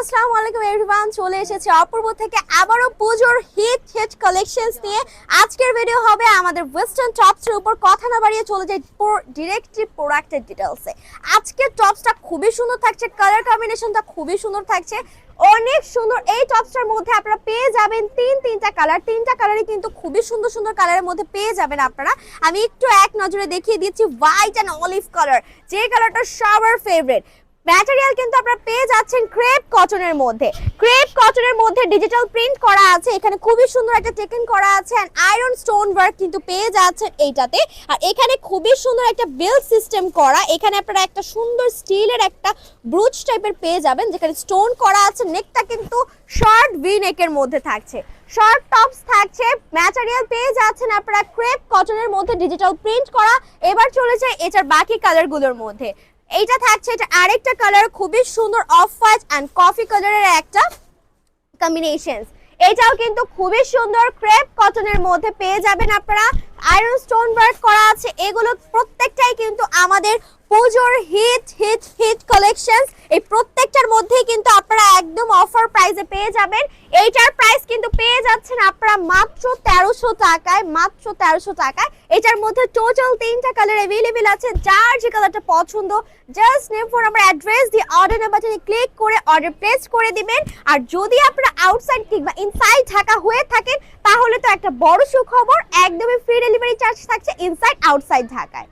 আসসালামু আলাইকুম এভরিওয়ান, চলে এসেছে অপূর্ব থেকে আবারও পুজোর হিট কালেকশনস নিয়ে। আজকের ভিডিও হবে আমাদের ওয়েস্টার্ন টপস এর উপর। কথা না বাড়িয়ে চলে যাই ডিরেক্টলি প্রোডাক্টের ডিটেইলসে। আজকের টপসটা খুবই সুন্দর থাকছে, কালার কম্বিনেশনটা খুবই সুন্দর থাকছে, অনেক সুন্দর। এই টপসটার মধ্যে আপনারা পেয়ে যাবেন তিনটা কালার, তিনটা কালারই কিন্তু খুবই সুন্দর সুন্দর কালারের মধ্যে পেয়ে যাবেন আপনারা। আমি একটু এক নজরে দেখিয়ে দিচ্ছি, হোয়াইট অ্যান্ড অলিভ কালার, যে কালারটা সবার ফেভারিট। ম্যাটেরিয়াল কিন্তু আপনারা পেয়ে যাচ্ছেন ক্রেপ কটনের মধ্যে। ক্রেপ কটনের মধ্যে ডিজিটাল প্রিন্ট করা আছে, এখানে খুবই সুন্দর একটা টেকেন করা আছে, এন্ড আয়রন স্টোন ওয়ার্ক কিন্তু পেয়ে যাচ্ছেন এইটাতে। আর এখানে খুবই সুন্দর একটা বেল্ট সিস্টেম করা, এখানে আপনারা একটা সুন্দর স্টিলের একটা ব্রুচ টাইপের পেয়ে যাবেন যেখানে স্টোন করা আছে। নেকটা কিন্তু শর্ট ভি নেকের মধ্যে থাকছে, শর্ট টপস থাকছে। ম্যাটেরিয়াল পেয়ে যাচ্ছেন আপনারা ক্রেপ কটনের মধ্যে ডিজিটাল প্রিন্ট করা। এবার চলে যায় এটার বাকি কালারগুলোর মধ্যে। এইটা থাকছে, এটা আরেকটা কালার খুবই সুন্দর, অফ হোয়াইট এন্ড কফি কালারের একটা কম্বিনেশনস। এটাও কিন্তু খুবই সুন্দর, ক্রেপ কটনের মধ্যে পেয়ে যাবেন আপনারা। আয়রন স্টোন ওয়ার্ক করা আছে, এগুলো প্রত্যেকটাই কিন্তু আমাদের পুজোর হিট কালেকশনস। এই প্রত্যেকটার মধ্যেই কিন্তু আপনারা একদম অফার প্রাইসে পেয়ে যাবেন। এইটার প্রাইস কিন্তু পেয়ে যাচ্ছেন আপনারা মাত্র 1300 টাকায়, মাত্র 1300 টাকায়। এটার মধ্যে টোটাল 3টা কালার अवेलेबल আছে, যার যে কালারটা পছন্দ just name phone number address দিয়ে অর্ডার নাম্বার বাটনে ক্লিক করে অর্ডার প্লেস করে দিবেন। আর যদি আপনারা আউটসাইড কিংবা ইনসাইড ঢাকা হয়ে থাকেন তাহলে তো একটা বড় সুখবর, একদমই ফ্রি ডেলিভারি চার্জ থাকছে ইনসাইড আউটসাইড ঢাকায়।